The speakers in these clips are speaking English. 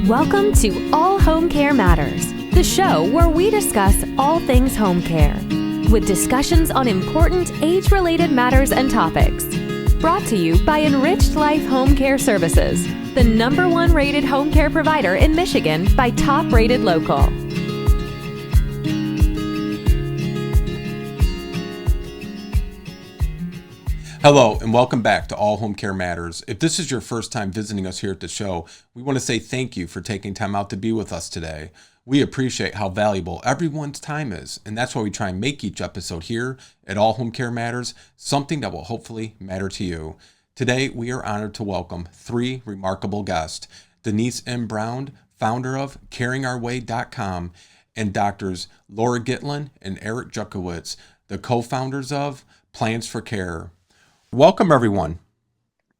Welcome to All Home Care Matters, the show where we discuss all things home care, with discussions on important age-related matters and topics. Brought to you by Enriched Life Home Care Services, the #1 rated home care provider in Michigan by Top Rated Local. Hello and welcome back to All Home Care Matters. If this is your first time visiting us here at the show, we want to say thank you for taking time out to be with us today. We appreciate how valuable everyone's time is, and that's why we try and make each episode here at All Home Care Matters something that will hopefully matter to you. Today, we are honored to welcome 3 remarkable guests: Denise M. Brown, founder of CaringOurWay.com, and doctors Laura Gitlin and Eric Jukowitz, the co-founders of Plans for Care. Welcome, everyone.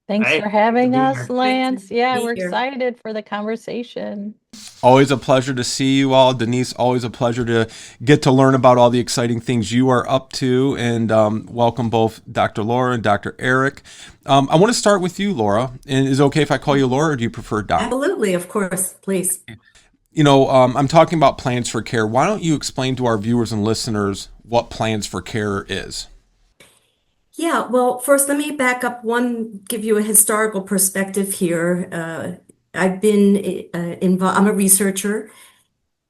Thanks for having us, Lance. Yeah, we're excited for the conversation. Always a pleasure to see you all. Denise, always a pleasure to get to learn about all the exciting things you are up to. And welcome both Dr. Laura and Dr. Eric. I want to start with you, Laura. And is it okay if I call you Laura, or do you prefer Doc? Absolutely, of course, please. You know, I'm talking about Plans for Care. Why don't you explain to our viewers and listeners what Plans for Care is? Yeah, well, first, let me back up give you a historical perspective here. I've been involved, I'm a researcher,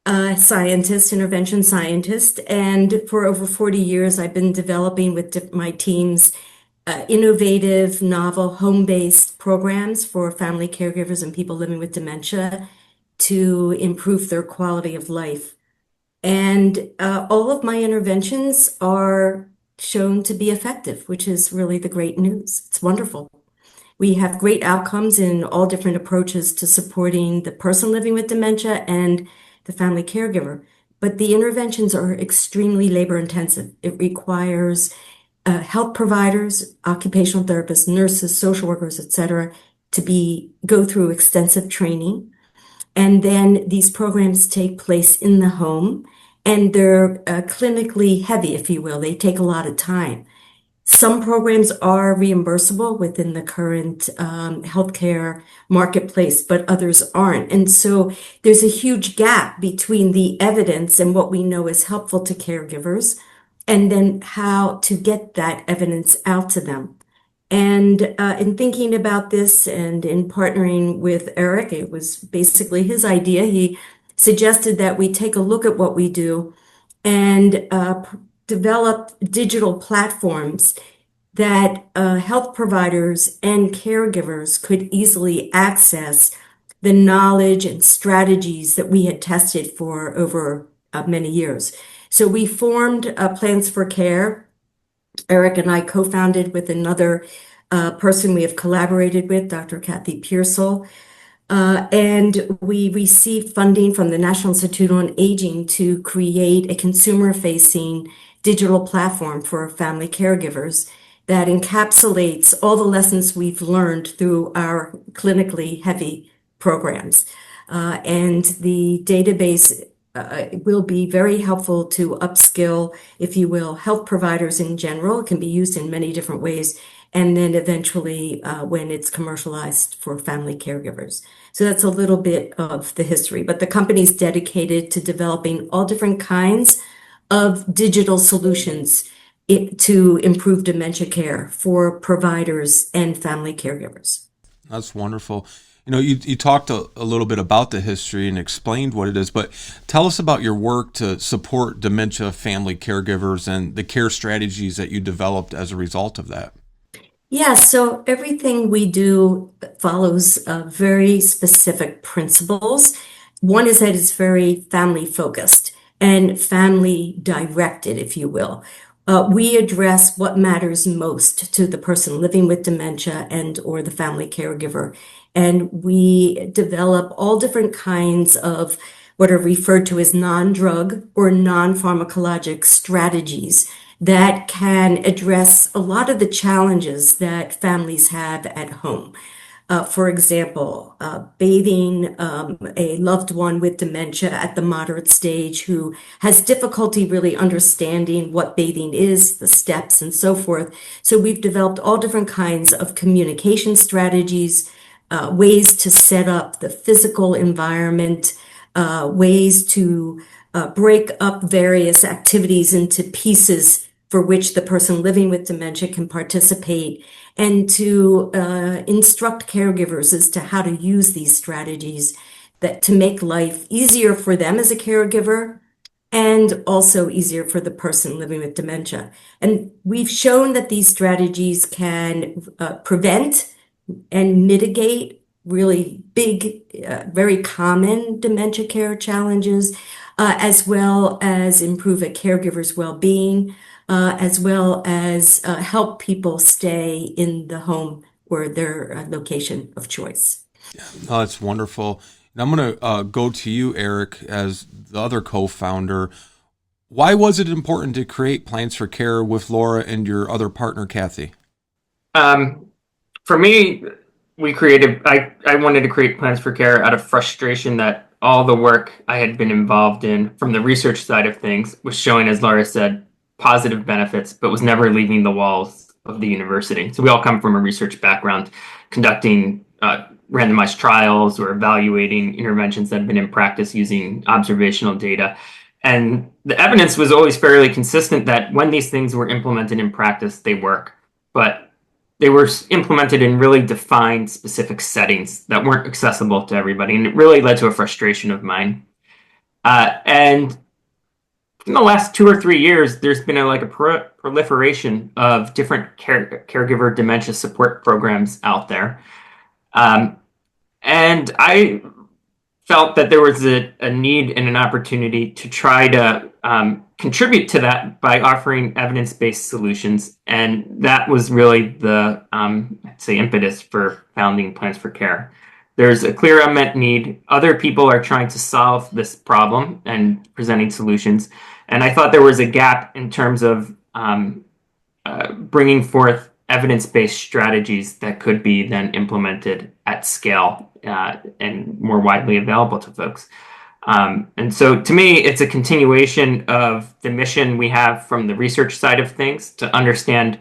scientist, intervention scientist, and for over 40 years, I've been developing with my teams innovative, novel, home-based programs for family caregivers and people living with dementia to improve their quality of life. And all of my interventions are shown to be effective, which is really the great news. It's wonderful. We have great outcomes in all different approaches to supporting the person living with dementia and the family caregiver. But the interventions are extremely labor intensive. It requires health providers, occupational therapists, nurses, social workers, etc., to go through extensive training. And then these programs take place in the home, and they're clinically heavy, if you will. They take a lot of time. Some programs are reimbursable within the current healthcare marketplace, but others aren't. And so there's a huge gap between the evidence and what we know is helpful to caregivers, and then how to get that evidence out to them. And in thinking about this and in partnering with Eric, it was basically his idea. He suggested that we take a look at what we do and develop digital platforms that health providers and caregivers could easily access the knowledge and strategies that we had tested for over many years. So we formed Plans for Care. Eric and I co-founded with another person we have collaborated with, Dr. Kathy Pearsall. And we received funding from the National Institute on Aging to create a consumer-facing digital platform for family caregivers that encapsulates all the lessons we've learned through our clinically heavy programs. And the database will be very helpful to upskill, if you will, health providers in general. It can be used in many different ways, and then eventually when it's commercialized for family caregivers. So that's a little bit of the history, but the company's dedicated to developing all different kinds of digital solutions to improve dementia care for providers and family caregivers. That's wonderful. You know, you talked a little bit about the history and explained what it is, but tell us about your work to support dementia family caregivers and the care strategies that you developed as a result of that. Yeah, so everything we do follows very specific principles. One is that it's very family focused and family directed, if you will. We address what matters most to the person living with dementia and or the family caregiver. And we develop all different kinds of what are referred to as non-drug or non-pharmacologic strategies that can address a lot of the challenges that families have at home. For example, bathing a loved one with dementia at the moderate stage who has difficulty really understanding what bathing is, the steps, and so forth. So we've developed all different kinds of communication strategies, ways to set up the physical environment, ways to break up various activities into pieces for which the person living with dementia can participate, and to instruct caregivers as to how to use these strategies that to make life easier for them as a caregiver and also easier for the person living with dementia. And we've shown that these strategies can prevent and mitigate really big, very common dementia care challenges, as well as improve a caregiver's well-being, as well as help people stay in the home or their location of choice. Oh, that's wonderful. And I'm going to go to you, Eric, as the other co-founder. Why was it important to create Plans for Care with Laura and your other partner, Kathy? For me, I wanted to create Plans for Care out of frustration that all the work I had been involved in from the research side of things was showing, as Laura said, positive benefits, but was never leaving the walls of the university. So we all come from a research background, conducting randomized trials or evaluating interventions that have been in practice using observational data. And the evidence was always fairly consistent that when these things were implemented in practice, they work. But they were implemented in really defined, specific settings that weren't accessible to everybody. And it really led to a frustration of mine. And in the last 2 or 3 years, there's been a proliferation of different caregiver dementia support programs out there. And I felt that there was a need and an opportunity to try to contribute to that by offering evidence-based solutions. And that was really the, I'd say, impetus for founding Plans for Care. There's a clear unmet need. Other people are trying to solve this problem and presenting solutions. And I thought there was a gap in terms of bringing forth evidence-based strategies that could be then implemented at scale and more widely available to folks. And so to me, it's a continuation of the mission we have from the research side of things to understand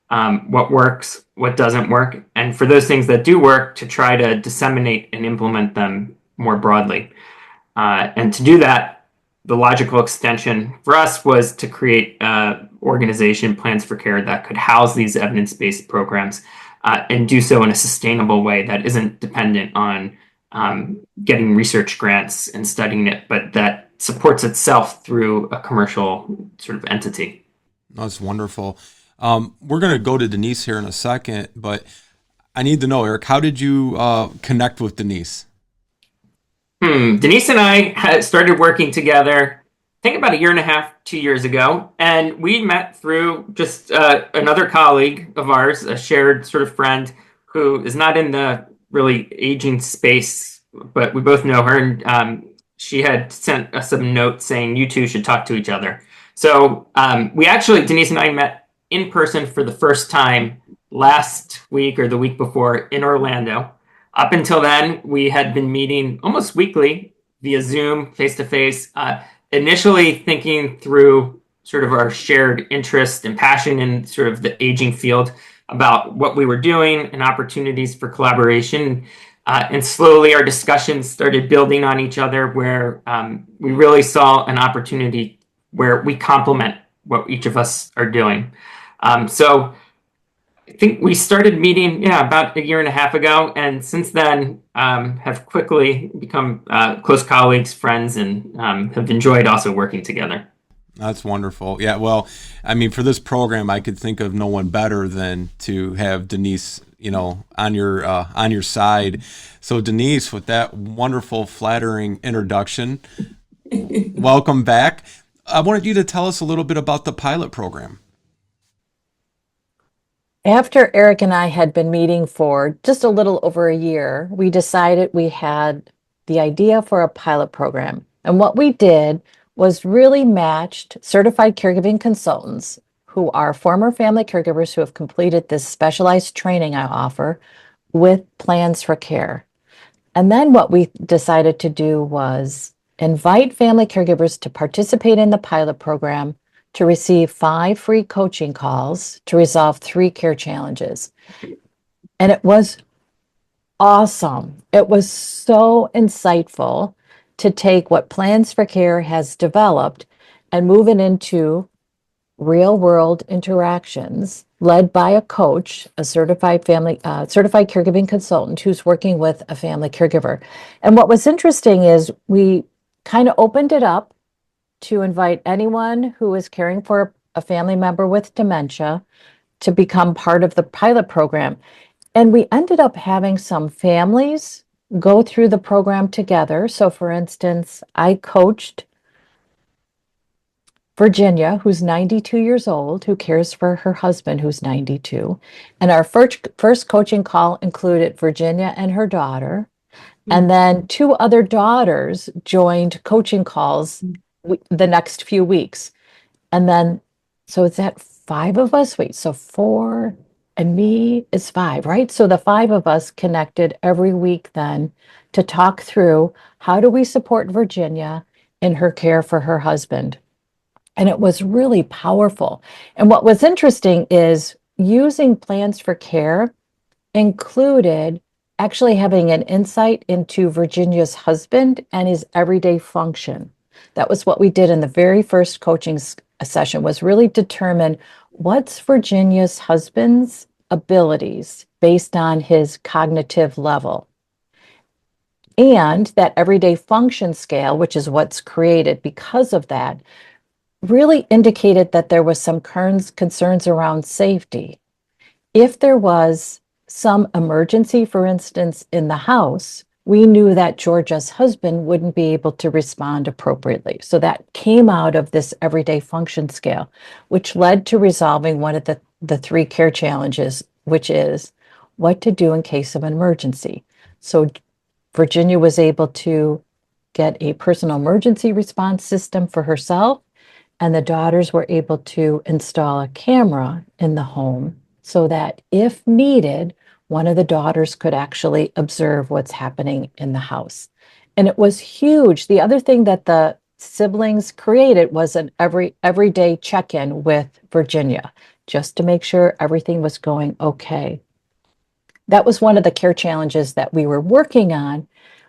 what works, what doesn't work, and for those things that do work, to try to disseminate and implement them more broadly. And to do that, the logical extension for us was to create organization, Plans for Care, that could house these evidence-based programs and do so in a sustainable way that isn't dependent on getting research grants and studying it, but that supports itself through a commercial sort of entity. That's wonderful. We're going to go to Denise here in a second, but I need to know, Eric, how did you connect with Denise? Denise and I had started working together, I think about 1.5 years, 2 years ago, and we met through just another colleague of ours, a shared sort of friend who is not in the really aging space, but we both know her, and she had sent us a note saying, you two should talk to each other. So we actually, Denise and I met in person for the first time last week or the week before in Orlando. Up until then, we had been meeting almost weekly via Zoom, face-to-face, initially thinking through sort of our shared interest and passion in sort of the aging field about what we were doing and opportunities for collaboration. And slowly our discussions started building on each other, where we really saw an opportunity where we complement what each of us are doing. So I think we started meeting, about 1.5 years ago, and since then have quickly become close colleagues, friends, and have enjoyed also working together. That's wonderful. Yeah, well, I mean, for this program, I could think of no one better than to have Denise, on your side. So, Denise, with that wonderful, flattering introduction, welcome back. I wanted you to tell us a little bit about the pilot program. After Eric and I had been meeting for just a little over 1 year, we decided we had the idea for a pilot program. And what we did was really matched certified caregiving consultants who are former family caregivers who have completed this specialized training I offer with Plans for Care. And then what we decided to do was invite family caregivers to participate in the pilot program, to receive 5 free coaching calls to resolve 3 care challenges. And it was awesome. It was so insightful to take what Plans for Care has developed and move it into real world interactions led by a coach, a certified caregiving consultant who's working with a family caregiver. And what was interesting is we kind of opened it up to invite anyone who is caring for a family member with dementia to become part of the pilot program. And we ended up having some families go through the program together. So, for instance, I coached Virginia, who's 92 years old, who cares for her husband, who's 92. And our first coaching call included Virginia and her daughter. And then two other daughters joined coaching calls the next few weeks. And then, so it's at five of us. Wait, so four and me is five, right? So the five of us connected every week then to talk through how do we support Virginia in her care for her husband. And it was really powerful. And what was interesting is using Plans for Care included actually having an insight into Virginia's husband and his everyday function. That was what we did in the very first coaching session, was really determine what's Virginia's husband's abilities based on his cognitive level. And that everyday function scale, which is what's created because of that, really indicated that there was some concerns around safety. If there was some emergency, for instance, in the house, we knew that Georgia's husband wouldn't be able to respond appropriately. So that came out of this everyday function scale, which led to resolving one of the three care challenges, which is what to do in case of an emergency. So Virginia was able to get a personal emergency response system for herself, and the daughters were able to install a camera in the home so that if needed, one of the daughters could actually observe what's happening in the house. And it was huge. The other thing that the siblings created was an everyday check-in with Virginia, just to make sure everything was going okay. That was one of the care challenges that we were working on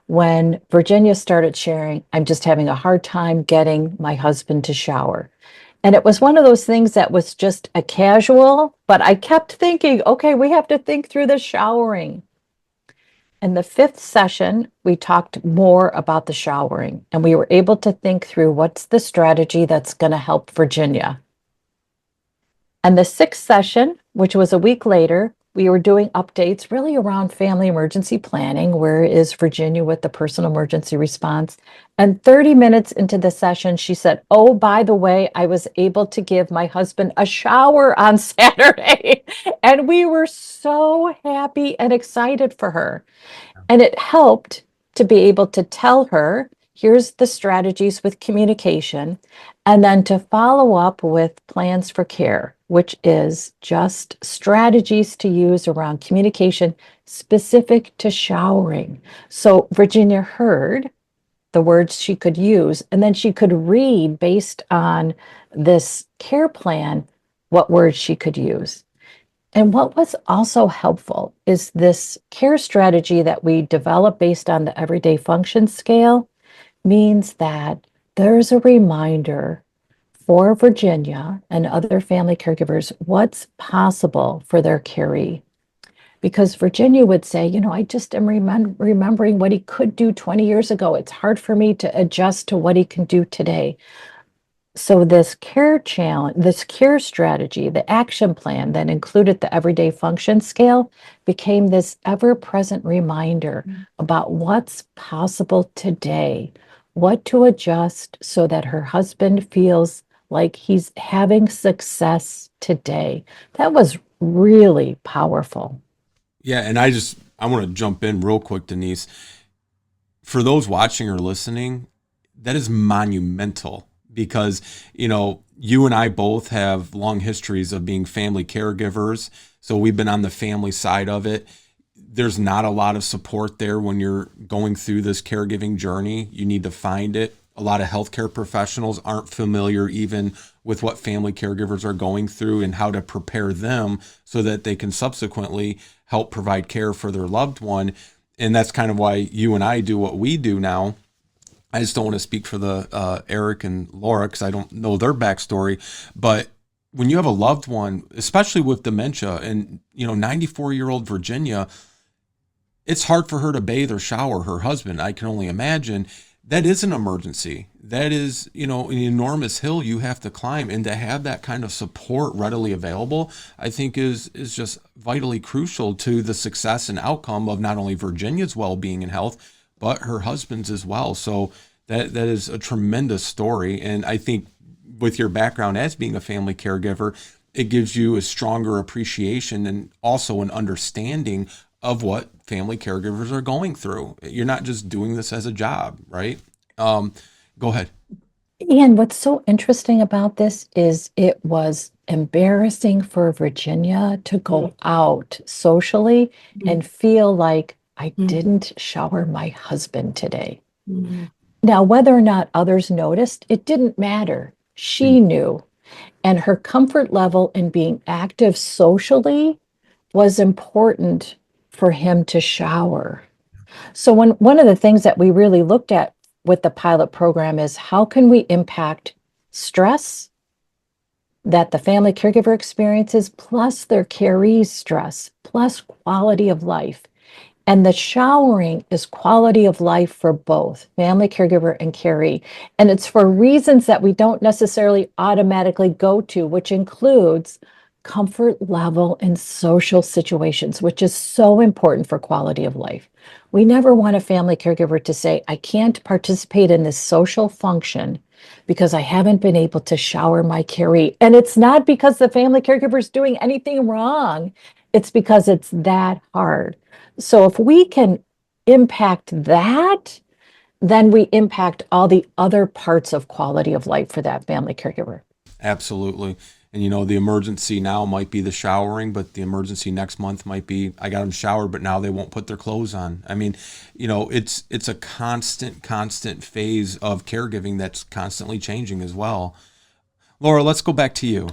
when Virginia started sharing, I'm just having a hard time getting my husband to shower. And it was one of those things that was just a casual, but I kept thinking, okay, we have to think through the showering. In the fifth session, we talked more about the showering, and we were able to think through what's the strategy that's going to help Virginia. And the sixth session, which was a week later, we were doing updates really around family emergency planning. Where is Virginia with the personal emergency response? And 30 minutes into the session, she said, oh, by the way, I was able to give my husband a shower on Saturday. And we were so happy and excited for her. And it helped to be able to tell her, here's the strategies with communication, and then to follow up with Plans for Care, which is just strategies to use around communication specific to showering. So Virginia heard the words she could use, and then she could read based on this care plan what words she could use. And what was also helpful is this care strategy that we developed based on the everyday function scale means that there's a reminder for Virginia and other family caregivers what's possible for their caree. Because Virginia would say, you know, I just am remembering what he could do 20 years ago. It's hard for me to adjust to what he can do today. So this care challenge, this care strategy, the action plan that included the everyday function scale became this ever-present reminder about what's possible today, what to adjust so that her husband feels like he's having success today. That was really powerful. Yeah, and I want to jump in real quick, Denise. For those watching or listening, that is monumental because, you know, you and I both have long histories of being family caregivers. So we've been on the family side of it. There's not a lot of support there when you're going through this caregiving journey. You need to find it. A lot of healthcare professionals aren't familiar even with what family caregivers are going through and how to prepare them so that they can subsequently help provide care for their loved one. And that's kind of why you and I do what we do now. I just don't want to speak for the Eric and Laura because I don't know their backstory. But when you have a loved one, especially with dementia, and 94-year-old Virginia, it's hard for her to bathe or shower her husband. I can only imagine. That is an emergency. That is, an enormous hill you have to climb, and to have that kind of support readily available, I think is just vitally crucial to the success and outcome of not only Virginia's well-being and health, but her husband's as well. So that is a tremendous story. And I think with your background as being a family caregiver, it gives you a stronger appreciation and also an understanding of what family caregivers are going through. You're not just doing this as a job, right? Go ahead. Ian, what's so interesting about this is it was embarrassing for Virginia to go out socially and feel like I didn't shower my husband today. Now, whether or not others noticed, it didn't matter. She knew. And her comfort level in being active socially was important for him to shower. So one of the things that we really looked at with the pilot program is how can we impact stress that the family caregiver experiences, plus their caree's stress, plus quality of life. And the showering is quality of life for both family caregiver and caree. And it's for reasons that we don't necessarily automatically go to, which includes comfort level in social situations, which is so important for quality of life. We never want a family caregiver to say, I can't participate in this social function because I haven't been able to shower my caree. And it's not because the family caregiver is doing anything wrong. It's because it's that hard. So if we can impact that, then we impact all the other parts of quality of life for that family caregiver. Absolutely. And the emergency now might be the showering, but the emergency next month might be, I got them showered, but now they won't put their clothes on. I mean, it's a constant phase of caregiving that's constantly changing as well. Laura, let's go back to you.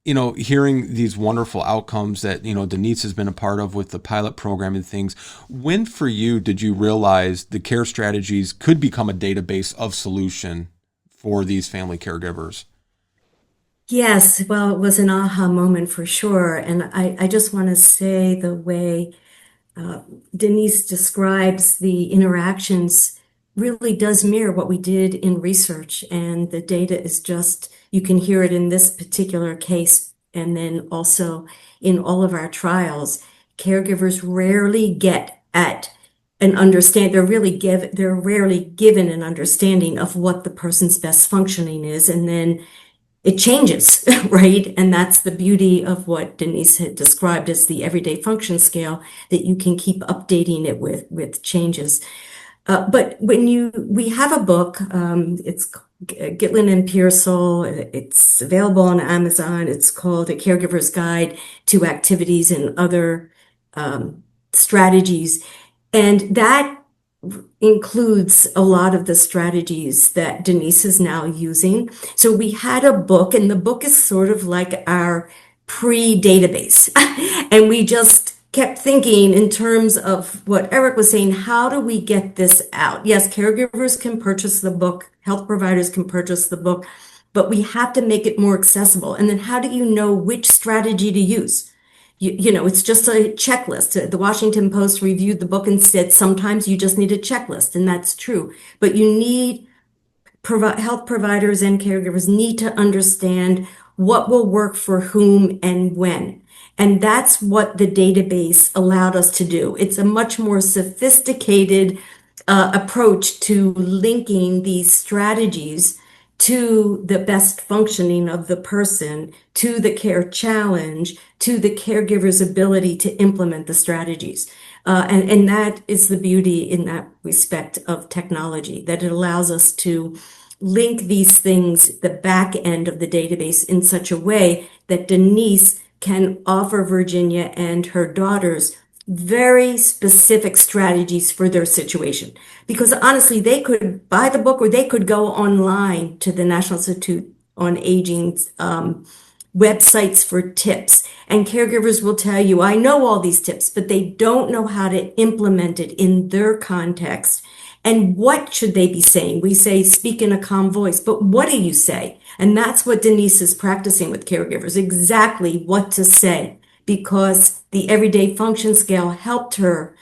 Hearing these wonderful outcomes that, Denise has been a part of with the pilot program and things, when for you did you realize the care strategies could become a database of solution for these family caregivers? Yes, well, it was an aha moment for sure. And I just want to say the way Denise describes the interactions really does mirror what we did in research. And the data is just, you can hear it in this particular case. And then also in all of our trials, caregivers rarely get at and understand, they're rarely given an understanding of what the person's best functioning is. And then it changes, right? And that's the beauty of what Denise had described as the everyday function scale, that you can keep updating it with changes. But we have a book, it's Gitlin and Pearsall, it's available on Amazon. It's called A Caregiver's Guide to Activities and Other Strategies. And that includes a lot of the strategies that Denise is now using. So we had a book, and the book is sort of like our pre-database. And we just kept thinking in terms of what Eric was saying, how do we get this out? Yes, caregivers can purchase the book, health providers can purchase the book, but we have to make it more accessible. And then how do you know which strategy to use? It's just a checklist. The Washington Post reviewed the book and said, sometimes you just need a checklist, and that's true. But you need health providers and caregivers need to understand what will work for whom and when. And that's what the database allowed us to do. It's a much more sophisticated approach to linking these strategies to the best functioning of the person, to the care challenge, to the caregiver's ability to implement the strategies. And that is the beauty in that respect of technology, that it allows us to link these things, the back end of the database, in such a way that Denise can offer Virginia and her daughters very specific strategies for their situation. Because honestly, they could buy the book or they could go online to the National Institute on Aging's websites for tips. And caregivers will tell you, I know all these tips, but they don't know how to implement it in their context. And what should they be saying? We say, speak in a calm voice, but what do you say? And that's what Denise is practicing with caregivers, exactly what to say, because the everyday function scale helped her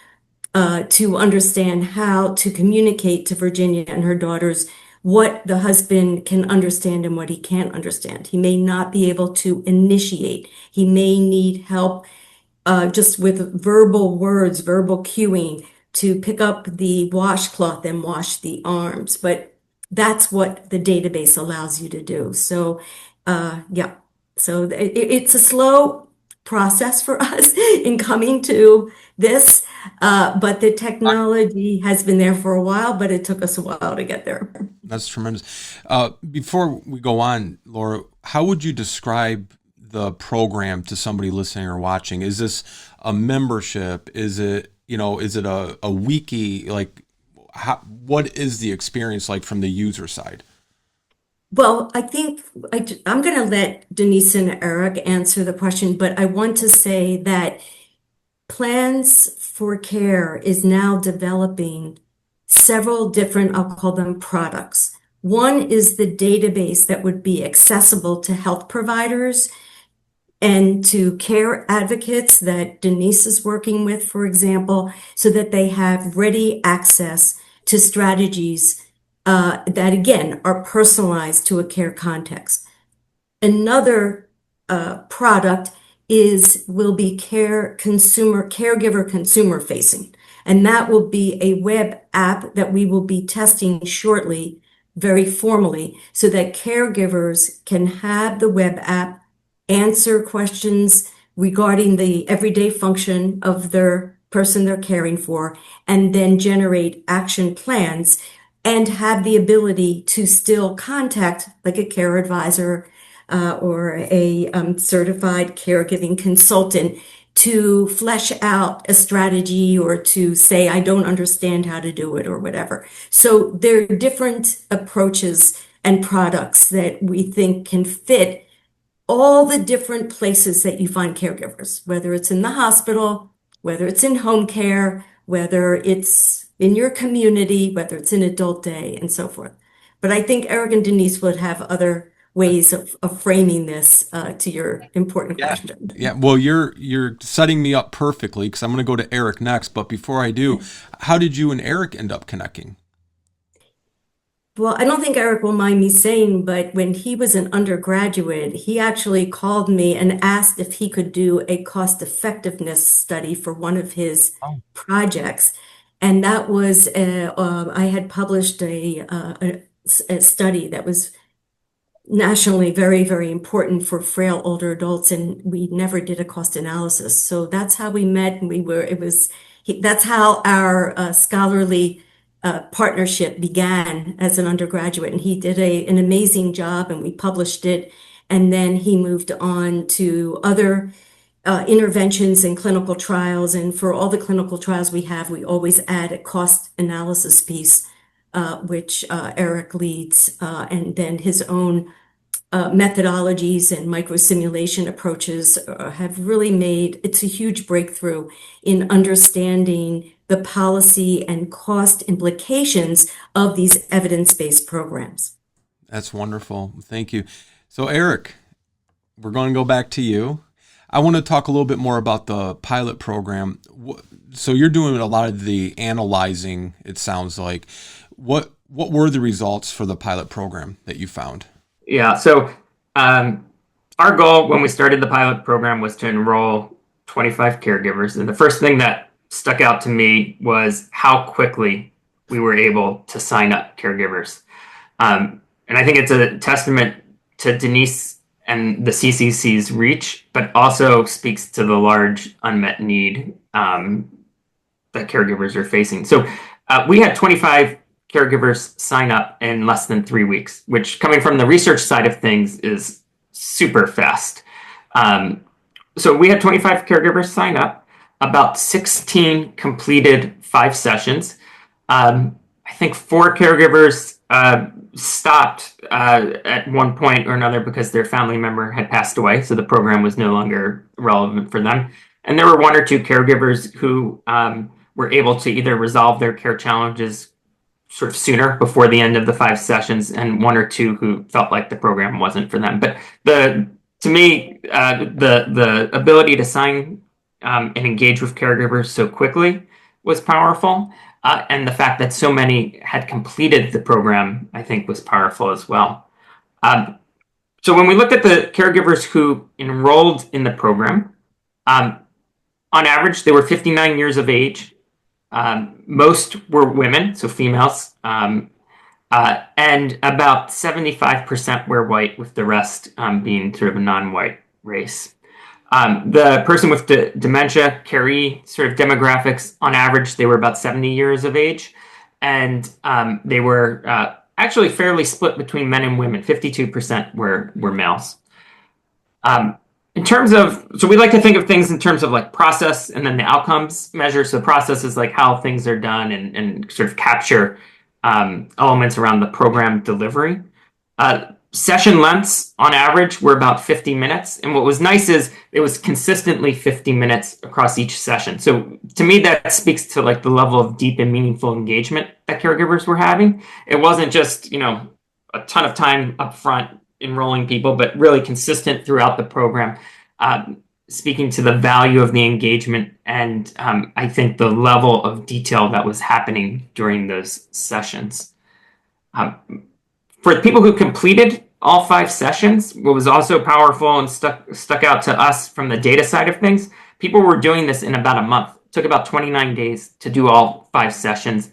to understand how to communicate to Virginia and her daughters what the husband can understand and what he can't understand. He may not be able to initiate. He may need help just with verbal words, verbal cueing to pick up the washcloth and wash the arms. But that's what the database allows you to do. So, yeah. So it's a slow process for us in coming to this, but the technology has been there for a while, but it took us a while to get there. That's tremendous. Before we go on, Laura, how would you describe the program to somebody listening or watching? Is this a membership? Is it, is it a wiki? Like, what is the experience like from the user side? Well, I think I'm going to let Denise and Eric answer the question, but I want to say that Plans for Care is now developing several different, I'll call them products. One is the database that would be accessible to health providers and to care advocates that Denise is working with, for example, so that they have ready access to strategies that, again, are personalized to a care context. Another product will be caregiver consumer facing. And that will be a web app that we will be testing shortly, very formally, so that caregivers can have the web app answer questions regarding the everyday function of their person they're caring for, and then generate action plans and have the ability to still contact like a care advisor or a certified caregiving consultant to flesh out a strategy or to say, I don't understand how to do it or whatever. So there are different approaches and products that we think can fit all the different places that you find caregivers, whether it's in the hospital, whether it's in home care, whether it's in your community, whether it's in adult day, and so forth. But I think Eric and Denise would have other ways of framing this to your important question. Yeah, well, you're setting me up perfectly because I'm going to go to Eric next. But before I do, how did you and Eric end up connecting? Well, I don't think Eric will mind me saying, but when he was an undergraduate, he actually called me and asked if he could do a cost effectiveness study for one of his projects. And that was, I had published a study that was nationally very, very important for frail older adults, and we never did a cost analysis. So that's how we met, and that's how our scholarly partnership began as an undergraduate. And he did an amazing job, and we published it. And then he moved on to other interventions and clinical trials. And for all the clinical trials we have, we always add a cost analysis piece, which Eric leads, and then his own methodologies and microsimulation approaches have really made it's a huge breakthrough in understanding the policy and cost implications of these evidence-based programs. That's wonderful. Thank you. So, Eric, we're going to go back to you. I want to talk a little bit more about the pilot program. So you're doing a lot of the analyzing, it sounds like. What were the results for the pilot program that you found? Yeah, so our goal when we started the pilot program was to enroll 25 caregivers. And the first thing that stuck out to me was how quickly we were able to sign up caregivers. And I think it's a testament to Denise and the CCC's reach, but also speaks to the large unmet need that caregivers are facing. So we had 25 caregivers sign up in less than 3 weeks, which coming from the research side of things is super fast. So we had 25 caregivers sign up, about 16 completed 5 sessions. I think 4 caregivers stopped at one point or another because their family member had passed away, so the program was no longer relevant for them. And there were 1 or 2 caregivers who were able to either resolve their care challenges sort of sooner before the end of the 5 sessions, and 1 or 2 who felt like the program wasn't for them. But to me, the ability to sign and engage with caregivers so quickly was powerful. And the fact that so many had completed the program, I think, was powerful as well. So when we looked at the caregivers who enrolled in the program, on average, they were 59 years of age. Most were women, so females, and about 75% were white, with the rest being sort of a non-white race. The person with dementia, carry sort of demographics, on average, they were about 70 years of age, and they were actually fairly split between men and women. 52% were males. In terms of, so we like to think of things in terms of like process and then the outcomes measure. So process is like how things are done and sort of capture elements around the program delivery. Session lengths on average were about 50 minutes. And what was nice is it was consistently 50 minutes across each session. So to me, that speaks to like the level of deep and meaningful engagement that caregivers were having. It wasn't just, a ton of time up front enrolling people, but really consistent throughout the program, speaking to the value of the engagement and I think the level of detail that was happening during those sessions. For the people who completed all 5 sessions, what was also powerful and stuck out to us from the data side of things, people were doing this in about a month. It took about 29 days to do all 5 sessions.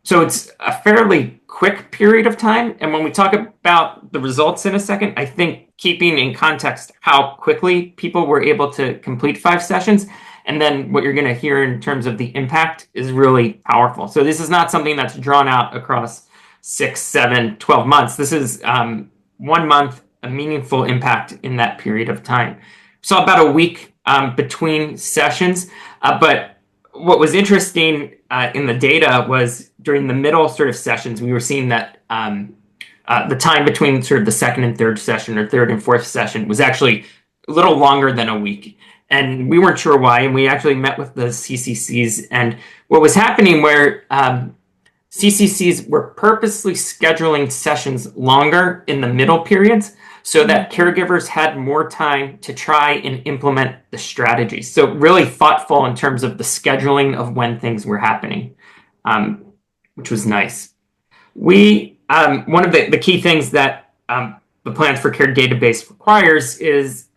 So it's a fairly quick period of time. And when we talk about the results in a second, I think keeping in context how quickly people were able to complete 5 sessions, and then what you're going to hear in terms of the impact is really powerful. So this is not something that's drawn out across 6, 7, 12 months. This is 1 month, a meaningful impact in that period of time. So about a week between sessions. But what was interesting in the data was during the middle sort of sessions, we were seeing that the time between sort of the 2nd and 3rd session or 3rd and 4th session was actually a little longer than a week. And we weren't sure why. And we actually met with the CCCs. And what was happening where CCCs were purposely scheduling sessions longer in the middle periods so that caregivers had more time to try and implement the strategies. So really thoughtful in terms of the scheduling of when things were happening, which was nice. We one of the key things that the Plans for Care database requires is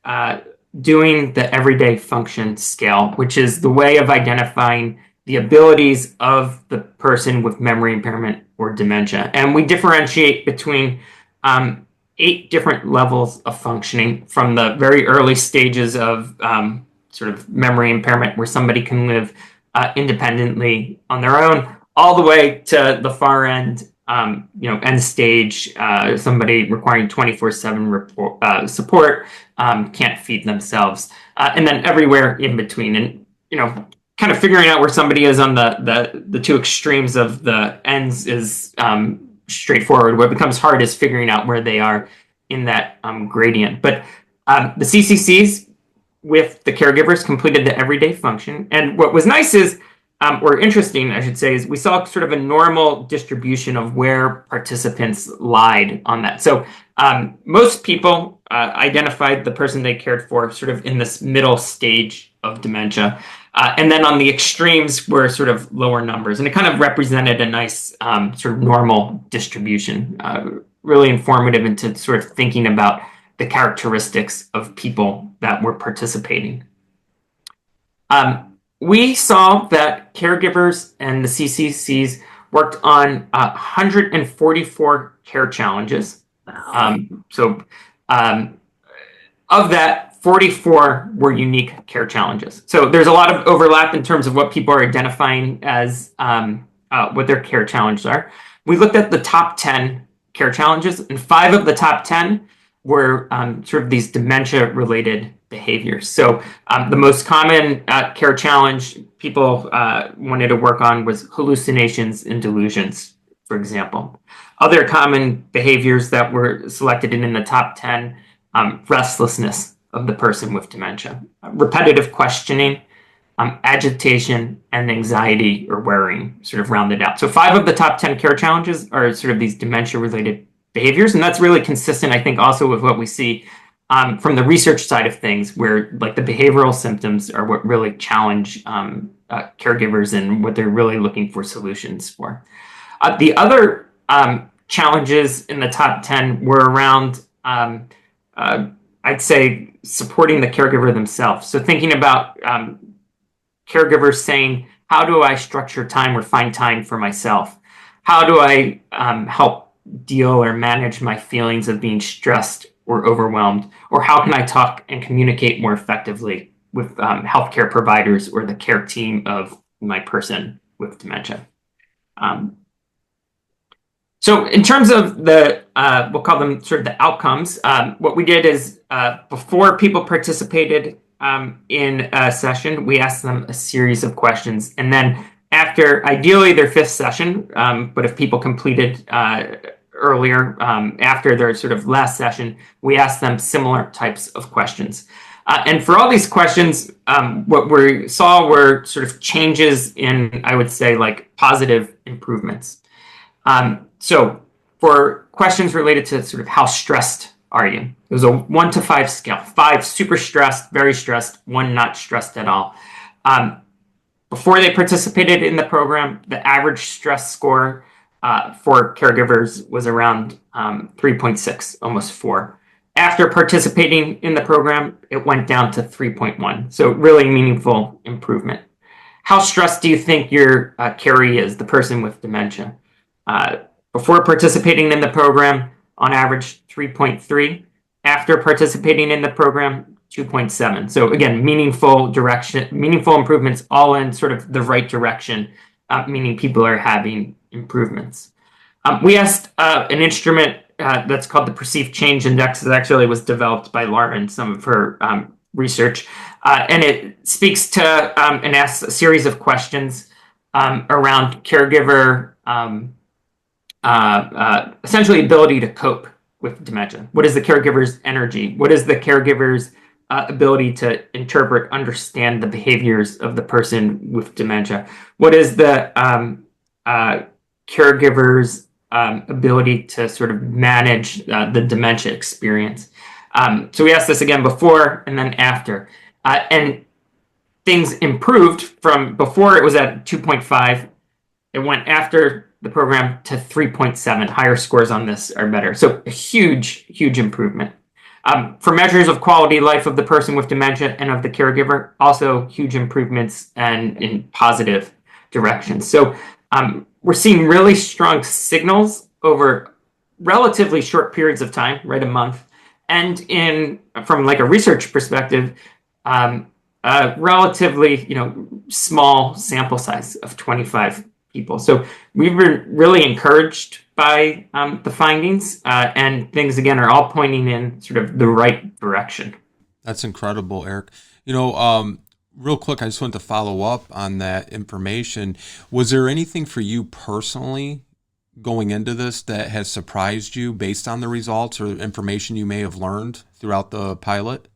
doing the everyday function scale, which is the way of identifying the abilities of the person with memory impairment or dementia. And we differentiate between 8 different levels of functioning, from the very early stages of sort of memory impairment where somebody can live independently on their own, all the way to the far end, end stage, somebody requiring 24/7 support, can't feed themselves, and then everywhere in between. And, kind of figuring out where somebody is on the 2 extremes of the ends is straightforward. What becomes hard is figuring out where they are in that gradient. But the CCCs with the caregivers completed the everyday function. And what was nice is, or interesting, I should say, is we saw sort of a normal distribution of where participants lied on that. So most people identified the person they cared for sort of in this middle stage of dementia. And then on the extremes were sort of lower numbers. And it kind of represented a nice sort of normal distribution, really informative into sort of thinking about the characteristics of people that were participating. We saw that caregivers and the CCCs worked on 144 care challenges. Of that, 44 were unique care challenges. So there's a lot of overlap in terms of what people are identifying as what their care challenges are. We looked at the top 10 care challenges, and 5 of the top 10 were sort of these dementia-related behaviors. So the most common care challenge people wanted to work on was hallucinations and delusions, for example. Other common behaviors that were selected in the top 10, restlessness of the person with dementia, repetitive questioning, agitation, and anxiety or worrying, sort of rounded out. So 5 of the top 10 care challenges are sort of these dementia-related behaviors, and that's really consistent, I think, also with what we see from the research side of things, where like the behavioral symptoms are what really challenge caregivers and what they're really looking for solutions for. The other challenges in the top 10 were around, I'd say, supporting the caregiver themselves. So thinking about caregivers saying, how do I structure time or find time for myself? How do I help deal or manage my feelings of being stressed or overwhelmed? Or how can I talk and communicate more effectively with healthcare providers or the care team of my person with dementia? So in terms of the, we'll call them sort of the outcomes, what we did is before people participated in a session, we asked them a series of questions. And then after, ideally, their 5th session, but if people completed earlier, after their sort of last session, we asked them similar types of questions. And for all these questions, what we saw were sort of changes in, I would say, like positive improvements. So for questions related to sort of how stressed are you? It was a 1 to 5 scale. 5 super stressed, very stressed, 1 not stressed at all. Before they participated in the program, the average stress score for caregivers was around 3.6, almost 4. After participating in the program, it went down to 3.1. So really meaningful improvement. How stressed do you think your caree is, the person with dementia? Before participating in the program, on average, 3.3. After participating in the program, 2.7. So again, meaningful improvements, all in sort of the right direction, meaning people are having improvements. We asked an instrument that's called the Perceived Change Index. That actually was developed by Laura in some of her research. And it speaks to and asks a series of questions around caregiver essentially ability to cope with dementia. What is the caregiver's energy? What is the caregiver's ability to interpret, understand the behaviors of the person with dementia? What is the caregiver's ability to sort of manage the dementia experience? So we asked this again before and then after. And things improved from before. It was at 2.5. It went after the program to 3.7. Higher scores on this are better. So a huge, huge improvement. For measures of quality of life of the person with dementia and of the caregiver, also huge improvements and in positive directions. So we're seeing really strong signals over relatively short periods of time, right, a month, and from like a research perspective, relatively small sample size of 25 people. So we were really encouraged by the findings, and things again are all pointing in sort of the right direction. That's incredible, Eric. Real quick, I just wanted to follow up on that information. Was there anything for you personally going into this that has surprised you based on the results or information you may have learned throughout the pilot?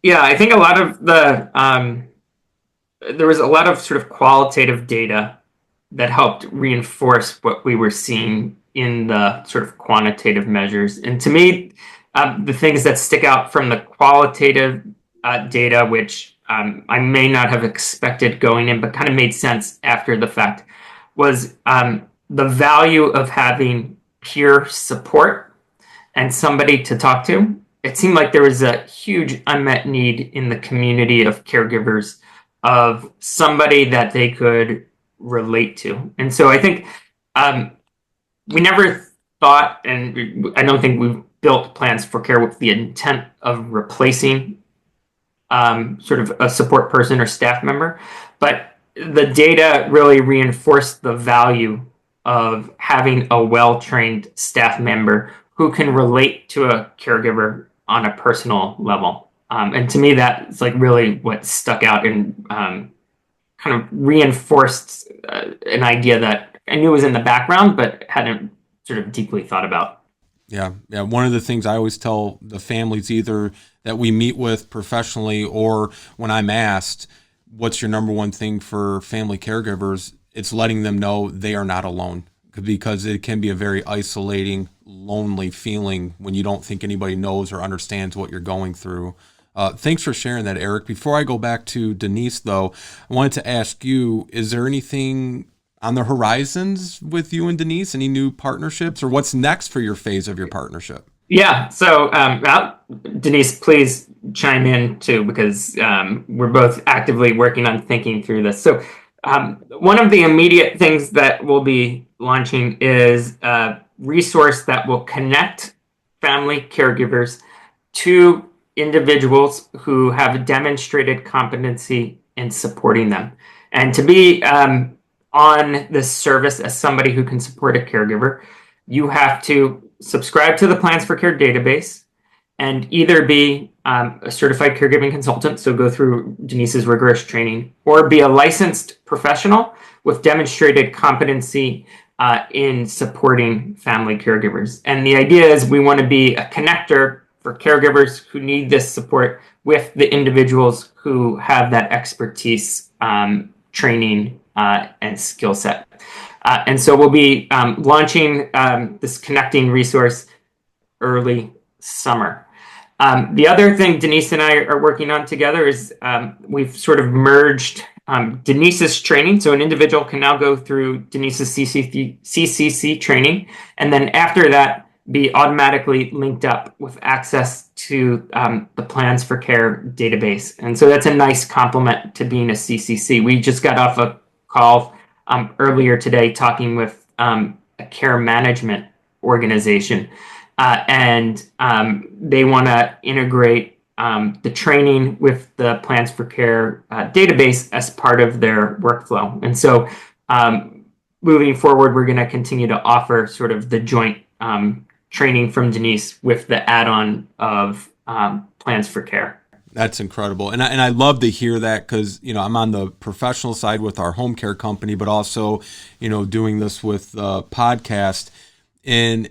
Yeah, I think a lot of there was a lot of sort of qualitative data that helped reinforce what we were seeing in the sort of quantitative measures. And to me, the things that stick out from the qualitative data, which I may not have expected going in, but kind of made sense after the fact, was the value of having peer support and somebody to talk to. It seemed like there was a huge unmet need in the community of caregivers of somebody that they could relate to. And so I think we never thought, and I don't think we've built plans for care with the intent of replacing sort of a support person or staff member, but the data really reinforced the value of having a well-trained staff member who can relate to a caregiver on a personal level. And to me, that's like really what stuck out and kind of reinforced an idea that I knew was in the background, but hadn't sort of deeply thought about. Yeah. Yeah. One of the things I always tell the families, either that we meet with professionally or when I'm asked, what's your number one thing for family caregivers? It's letting them know they are not alone, because it can be a very isolating, lonely feeling when you don't think anybody knows or understands what you're going through. Thanks for sharing that, Eric. Before I go back to Denise, though, I wanted to ask you, is there anything on the horizons with you and Denise? Any new partnerships, or what's next for your phase of your partnership? Yeah. So, Denise, please chime in too, because we're both actively working on thinking through this. So, one of the immediate things that we'll be launching is a resource that will connect family caregivers to individuals who have demonstrated competency in supporting them. And to be on this service as somebody who can support a caregiver, you have to subscribe to the Plans for Care database and either be a certified caregiving consultant, so go through Denise's rigorous training, or be a licensed professional with demonstrated competency in supporting family caregivers. And the idea is we want to be a connector for caregivers who need this support with the individuals who have that expertise, training, and skill set. And so we'll be launching this connecting resource early summer. The other thing Denise and I are working on together is we've sort of merged Denise's training. So an individual can now go through Denise's CCC training, and then after that, be automatically linked up with access to the Plans for Care database. And so that's a nice complement to being a CCC. We just got off a call earlier today talking with a care management organization, and they want to integrate the training with the Plans for Care database as part of their workflow. And so moving forward, we're going to continue to offer sort of the joint training from Denise with the add-on of Plans for Care. That's incredible. And I love to hear that, because, I'm on the professional side with our home care company, but also, doing this with the podcast. And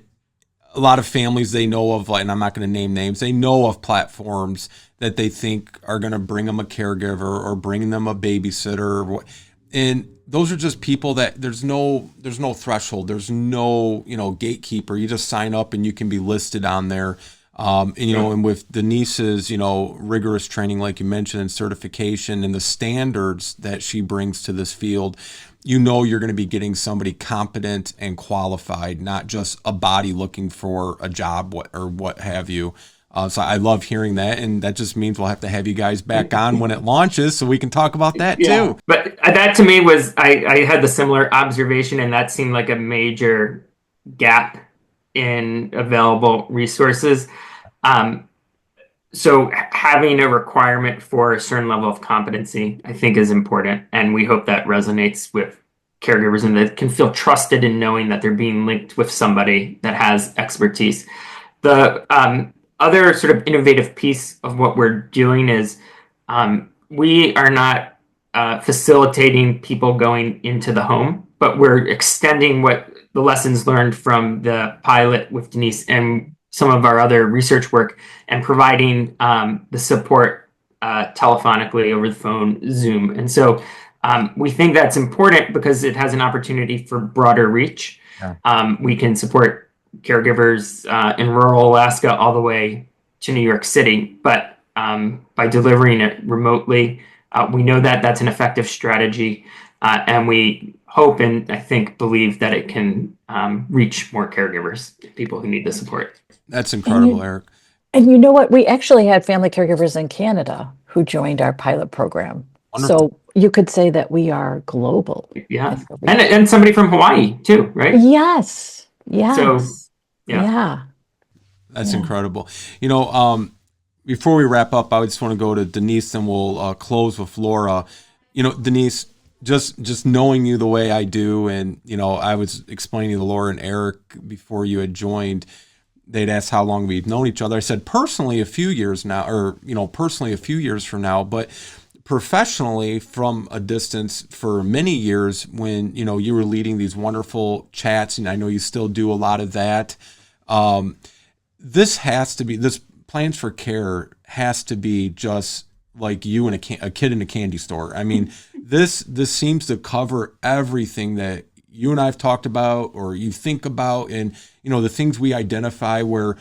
a lot of families, they know of, and I'm not going to name names, they know of platforms that they think are going to bring them a caregiver or bring them a babysitter. And those are just people that there's no threshold. There's no, gatekeeper. You just sign up and you can be listed on there. And with Denise's, rigorous training, like you mentioned, and certification and the standards that she brings to this field, you're going to be getting somebody competent and qualified, not just a body looking for a job or what have you. So I love hearing that. And that just means we'll have to have you guys back on when it launches so we can talk about that too. But that to me was, I had the similar observation, and that seemed like a major gap in available resources. So having a requirement for a certain level of competency, I think, is important. And we hope that resonates with caregivers and that can feel trusted in knowing that they're being linked with somebody that has expertise. The other sort of innovative piece of what we're doing is we are not facilitating people going into the home, but we're extending what the lessons learned from the pilot with Denise and some of our other research work, and providing the support telephonically, over the phone, Zoom. And so we think that's important because it has an opportunity for broader reach. Yeah. We can support caregivers in rural Alaska all the way to New York City, but by delivering it remotely, we know that that's an effective strategy, and we hope and I think believe that it can reach more caregivers, people who need the support. That's incredible, Eric. And you know what? We actually had family caregivers in Canada who joined our pilot program. Wonderful. So you could say that we are global. Yeah. And somebody from Hawaii too, right? Yes. Yes. So, yeah. That's incredible. Before we wrap up, I just want to go to Denise, and we'll close with Laura. Denise, just knowing you the way I do, and I was explaining to Laura and Eric before you had joined, they'd asked how long we've known each other. I said personally a few years now, or personally a few years from now, but professionally from a distance for many years when you were leading these wonderful chats, and I know you still do a lot of that. This Plans for Care has to be just like you and a kid in a candy store. I mean, this seems to cover everything that you and I've talked about, or you think about, and the things we identify where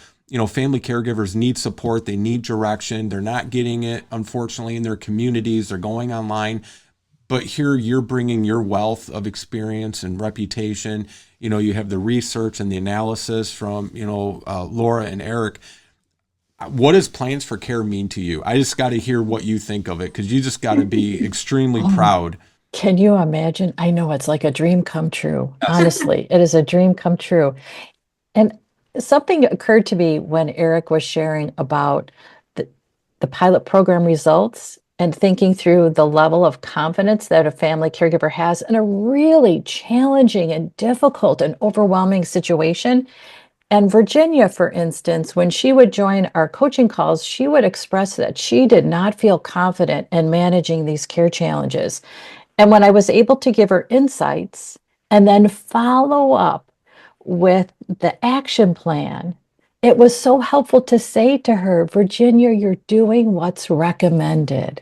family caregivers need support, they need direction, they're not getting it, unfortunately, in their communities, they're going online. But here you're bringing your wealth of experience and reputation. You have the research and the analysis from Laura and Eric. What does Plans for Care mean to you? I just got to hear what you think of it, because you just got to be extremely proud. Can you imagine? I know it's like a dream come true. Honestly, it is a dream come true. And something occurred to me when Eric was sharing about the pilot program results and thinking through the level of confidence that a family caregiver has in a really challenging and difficult and overwhelming situation. And Virginia, for instance, when she would join our coaching calls, she would express that she did not feel confident in managing these care challenges. And when I was able to give her insights and then follow up with the action plan, it was so helpful to say to her, Virginia, you're doing what's recommended.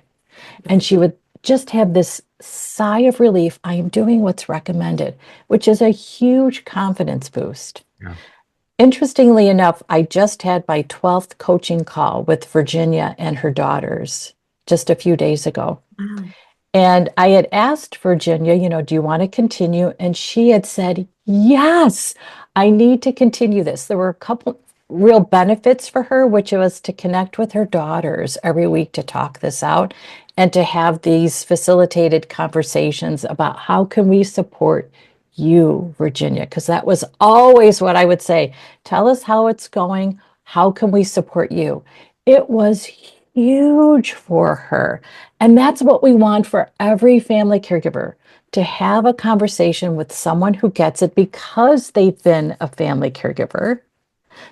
And she would just have this sigh of relief. I am doing what's recommended, which is a huge confidence boost. Yeah. Interestingly enough, I just had my 12th coaching call with Virginia and her daughters just a few days ago. Wow. And I had asked Virginia, do you want to continue? And she had said, yes, I need to continue this. There were a couple real benefits for her, which was to connect with her daughters every week to talk this out and to have these facilitated conversations about how can we support you, Virginia, because that was always what I would say. Tell us how it's going. How can we support you? It was huge for her. And that's what we want for every family caregiver, to have a conversation with someone who gets it because they've been a family caregiver.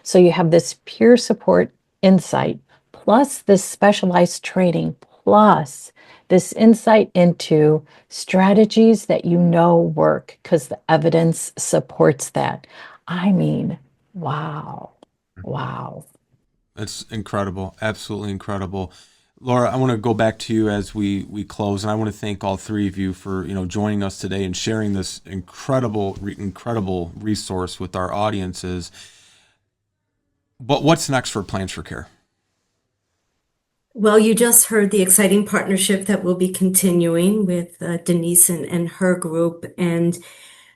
So you have this peer support insight, plus this specialized training, plus this insight into strategies that work because the evidence supports that. I mean, wow. That's incredible. Absolutely incredible. Laura, I want to go back to you as we close, and I want to thank all three of you for joining us today and sharing this incredible resource with our audiences. But what's next for Plans for Care? Well, you just heard the exciting partnership that we'll be continuing with Denise and her group. And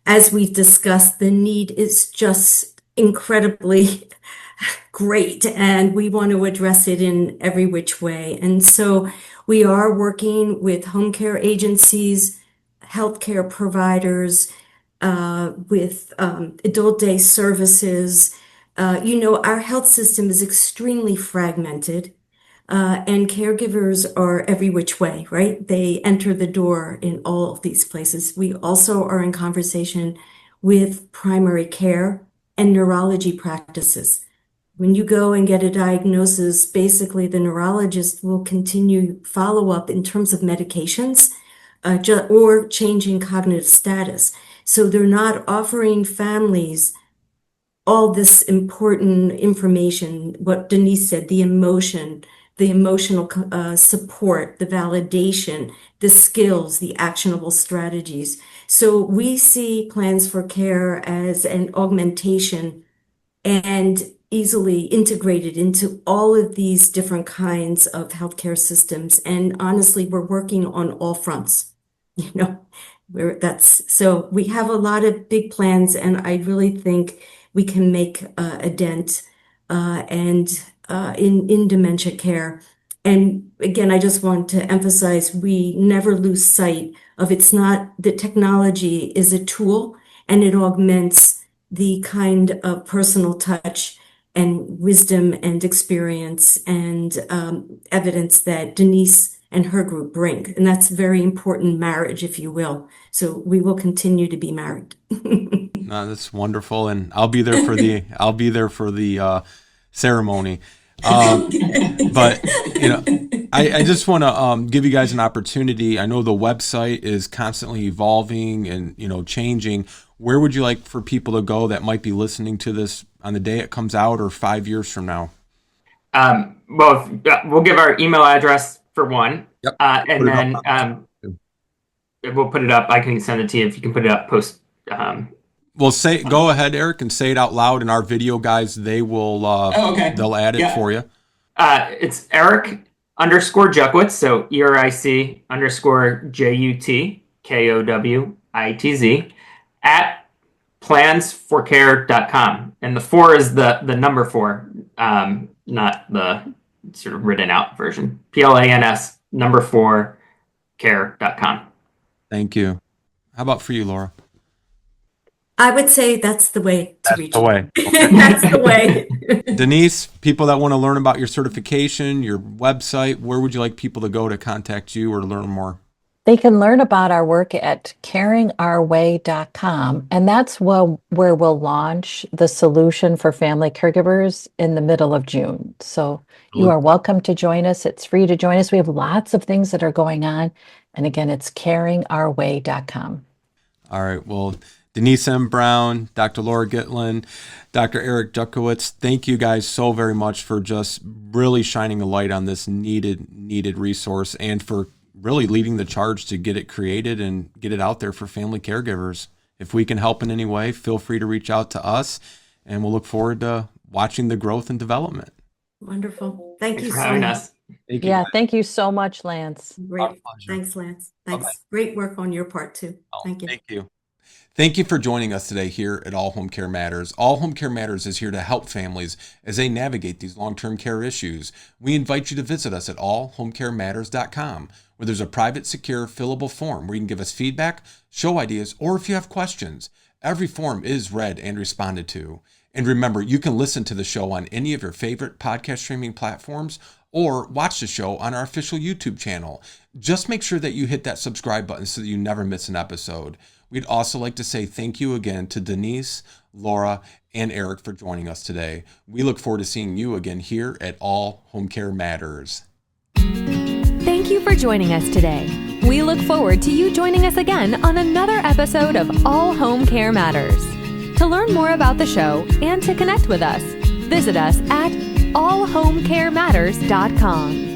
as we've discussed, the need is just incredibly great, and we want to address it in every which way. And so we are working with home care agencies, healthcare providers, with adult day services. Our health system is extremely fragmented. And caregivers are every which way, right? They enter the door in all of these places. We also are in conversation with primary care and neurology practices. When you go and get a diagnosis, basically the neurologist will continue follow-up in terms of medications or changing cognitive status. So they're not offering families all this important information, what Denise said, the emotional support, the validation, the skills, the actionable strategies. So we see Plans for Care as an augmentation and easily integrated into all of these different kinds of healthcare systems. And honestly, we're working on all fronts, so we have a lot of big plans, and I really think we can make a dent in dementia care. And again, I just want to emphasize, we never lose sight of it's not the technology is a tool, and it augments the kind of personal touch and wisdom and experience and evidence that Denise and her group bring. And that's very important marriage, if you will. So we will continue to be married. No, that's wonderful, and I'll be there for the ceremony. But I just want to give you guys an opportunity. I know the website is constantly evolving and changing. Where would you like for people to go that might be listening to this on the day it comes out or 5 years from now? Well, we'll give our email address for one. Yep. And then we'll put it up. I can send it to you if you can put it up post. Well, go ahead, Eric, and say it out loud, and our video guys, they will, they'll add it for you. It's Eric_Jukwitz, so ERIC_JUTKOWITZ at plansforcare.com. And the 4 is the number 4, not the sort of written out version. PLANS number 4 care.com. Thank you. How about for you, Laura? I would say that's the way to reach. The way. That's the way. Denise, people that want to learn about your certification, your website, where would you like people to go to contact you or to learn more? They can learn about our work at caringourway.com, and that's where we'll launch the solution for family caregivers in the middle of June. So you are welcome to join us. It's free to join us. We have lots of things that are going on. And again, it's caringourway.com. All right. Well, Denise M. Brown, Dr. Laura Gitlin, Dr. Eric Jukwitz, thank you guys so very much for just really shining a light on this needed resource and for really leading the charge to get it created and get it out there for family caregivers. If we can help in any way, feel free to reach out to us, and we'll look forward to watching the growth and development. Wonderful. Thank you for so having much. us. Thank you. Yeah, thank you so much, Lance. Great. Thanks, Lance. Thanks. Bye-bye. Great work on your part too. Thank you. Thank you. Thank you for joining us today here at All Home Care Matters. All Home Care Matters is here to help families as they navigate these long-term care issues. We invite you to visit us at allhomecarematters.com, where there's a private, secure, fillable form where you can give us feedback, show ideas, or if you have questions. Every form is read and responded to. And remember, you can listen to the show on any of your favorite podcast streaming platforms or watch the show on our official YouTube channel. Just make sure that you hit that subscribe button so that you never miss an episode. We'd also like to say thank you again to Denise, Laura, and Eric for joining us today. We look forward to seeing you again here at All Home Care Matters. Thank you for joining us today. We look forward to you joining us again on another episode of All Home Care Matters. To learn more about the show and to connect with us, visit us at allhomecarematters.com.